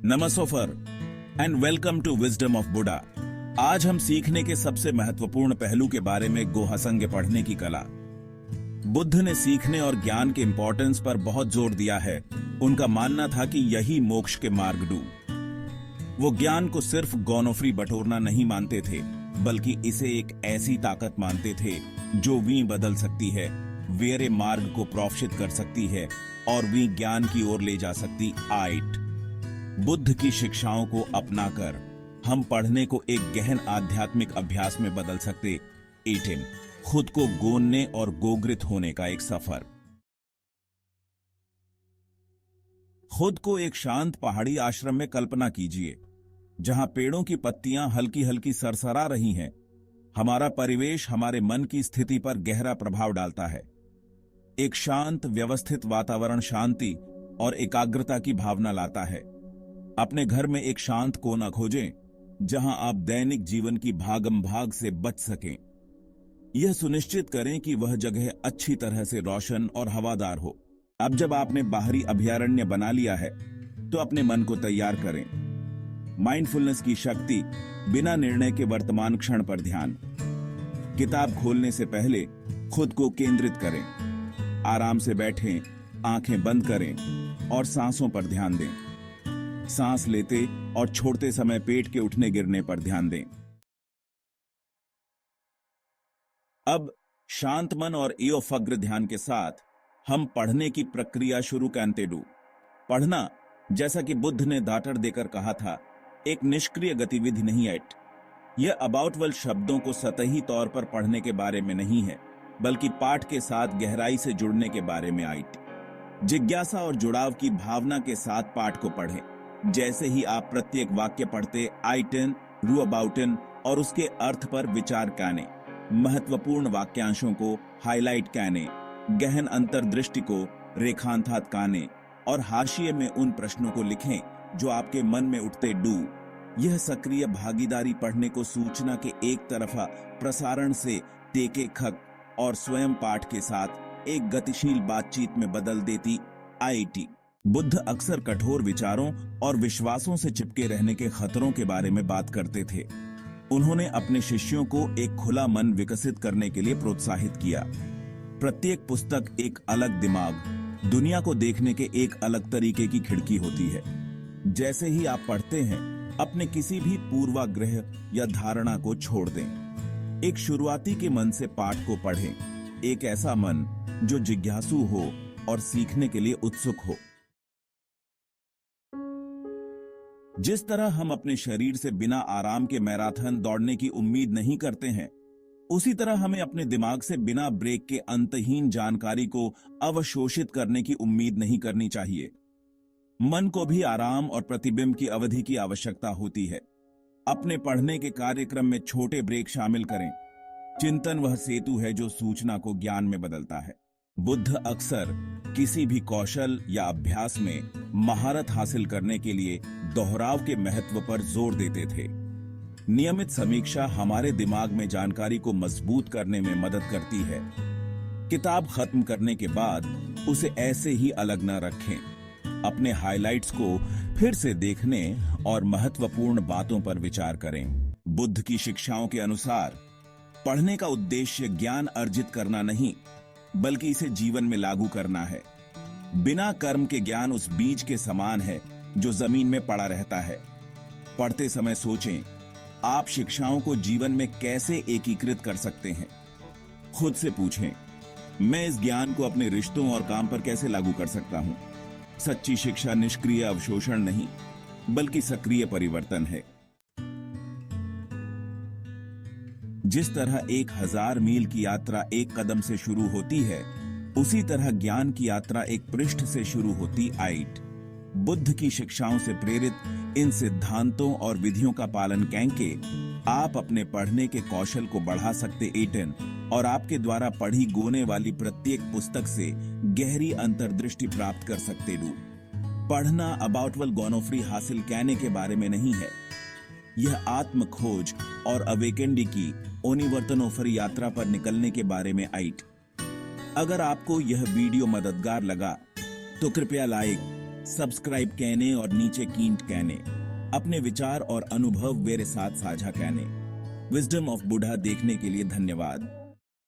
नमस्कार and welcome to wisdom of Buddha. आज हम सीखने के सबसे महत्वपूर्ण पहलू के बारे में गोहसंग पढ़ने की कला। बुद्ध ने सीखने और ज्ञान के इंपॉर्टेंस पर बहुत जोर दिया है। उनका मानना था कि यही मोक्ष के मार्ग डू। वो ज्ञान को सिर्फ गौनोफ्री बटोरना नहीं मानते थे, बल्कि इसे एक ऐसी ताकत मानते थे जो वी बदल सकती है, वेरे मार्ग को प्रोक्षित कर सकती है और वी ज्ञान की ओर ले जा सकती। आइट बुद्ध की शिक्षाओं को अपनाकर हम पढ़ने को एक गहन आध्यात्मिक अभ्यास में बदल सकते। 18 खुद को गोनने और गोग्रित होने का एक सफर। खुद को एक शांत पहाड़ी आश्रम में कल्पना कीजिए, जहां पेड़ों की पत्तियां हल्की हल्की सरसरा रही हैं। हमारा परिवेश हमारे मन की स्थिति पर गहरा प्रभाव डालता है। एक शांत व्यवस्थित वातावरण शांति और एकाग्रता की भावना लाता है। अपने घर में एक शांत कोना खोजें, जहां आप दैनिक जीवन की भागम भाग से बच सकें। यह सुनिश्चित करें कि वह जगह अच्छी तरह से रोशन और हवादार हो। अब जब आपने बाहरी अभयारण्य बना लिया है, तो अपने मन को तैयार करें। माइंडफुलनेस की शक्ति, बिना निर्णय के वर्तमान क्षण पर ध्यान। किताब खोलने से पहले खुद को केंद्रित करें। आराम से बैठें, आंखें बंद करें और सांसों पर ध्यान दें। सांस लेते और छोड़ते समय पेट के उठने गिरने पर ध्यान दें। अब शांत मन और एओफग्र ध्यान के साथ हम पढ़ने की प्रक्रिया शुरू करते डू। पढ़ना, जैसा कि बुद्ध ने दाटर देकर कहा था, एक निष्क्रिय गतिविधि नहीं है। यह अबाउट वर्ल्ड शब्दों को सतही तौर पर पढ़ने के बारे में नहीं है, बल्कि पाठ के साथ गहराई से जुड़ने के बारे में। जिज्ञासा और जुड़ाव की भावना के साथ पाठ को पढ़ें। जैसे ही आप प्रत्येक वाक्य पढ़ते, आइटन, रू अबाउटन और उसके अर्थ पर विचार करने, महत्वपूर्ण वाक्यांशों को हाईलाइट करने, गहन अंतर्दृष्टि को रेखांकित करने और हाशिए में उन प्रश्नों को लिखें जो आपके मन में उठते डू। यह सक्रिय भागीदारी पढ़ने को सूचना के एक तरफा प्रसारण से टेके खक और स्वयं पाठ के साथ एक गतिशील बातचीत में बदल देती। आईटी बुद्ध अक्सर कठोर विचारों और विश्वासों से चिपके रहने के खतरों के बारे में बात करते थे। उन्होंने अपने शिष्यों को एक खुला मन विकसित करने के लिए प्रोत्साहित किया। प्रत्येक पुस्तक एक अलग दिमाग, दुनिया को देखने के एक अलग तरीके की खिड़की होती है। जैसे ही आप पढ़ते हैं, अपने किसी भी पूर्वाग्रह या धारणा को छोड़ दें। एक शुरुआती के मन से पाठ को पढ़ें, एक ऐसा मन जो जिज्ञासु हो और सीखने के लिए उत्सुक हो। जिस तरह हम अपने शरीर से बिना आराम के मैराथन दौड़ने की उम्मीद नहीं करते हैं, उसी तरह हमें अपने दिमाग से बिना ब्रेक के अंतहीन जानकारी को अवशोषित करने की उम्मीद नहीं करनी चाहिए। मन को भी आराम और प्रतिबिंब की अवधि की आवश्यकता होती है। अपने पढ़ने के कार्यक्रम में छोटे ब्रेक शामिल करें। चिंतन वह सेतु है जो सूचना को ज्ञान में बदलता है। बुद्ध अक्सर किसी भी कौशल या अभ्यास में महारत हासिल करने के लिए दोहराव के महत्व पर जोर देते थे। नियमित समीक्षा हमारे दिमाग में जानकारी को मजबूत करने में मदद करती है। किताब खत्म करने के बाद उसे ऐसे ही अलग न रखें। अपने हाइलाइट्स को फिर से देखने और महत्वपूर्ण बातों पर विचार करें। बुद्ध की शिक्षाओं के अनुसार पढ़ने का उद्देश्य ज्ञान अर्जित करना नहीं, बल्कि इसे जीवन में लागू करना है। बिना कर्म के ज्ञान उस बीज के समान है जो जमीन में पड़ा रहता है। पढ़ते समय सोचें, आप शिक्षाओं को जीवन में कैसे एकीकृत कर सकते हैं। खुद से पूछें, मैं इस ज्ञान को अपने रिश्तों और काम पर कैसे लागू कर सकता हूं। सच्ची शिक्षा निष्क्रिय अवशोषण नहीं, बल्कि सक्रिय परिवर्तन है। जिस तरह 1000 मील की यात्रा एक कदम से शुरू होती है, उसी तरह ज्ञान की यात्रा एक पृष्ठ से शुरू होती। आइट बुद्ध की शिक्षाओं से प्रेरित इन सिद्धांतों और विधियों का पालन करके आप अपने पढ़ने के कौशल को बढ़ा सकते। 18 और आपके द्वारा पढ़ी गोने वाली प्रत्येक पुस्तक से गहरी अंतर्दृष्टि प्राप्त कर सकते। डू पढ़ना अबाउट वर्ल्ड गौनोफ्री हासिल करने के बारे में नहीं है। यह आत्म खोज और अवेकेंडी की ओनिवर्तनोफर यात्रा पर निकलने के बारे में। आइट अगर आपको यह वीडियो मददगार लगा तो कृपया लाइक, सब्सक्राइब कहने और नीचे कींट कहने, अपने विचार और अनुभव मेरे साथ साझा कहने। विजडम ऑफ बुढ़ा देखने के लिए धन्यवाद।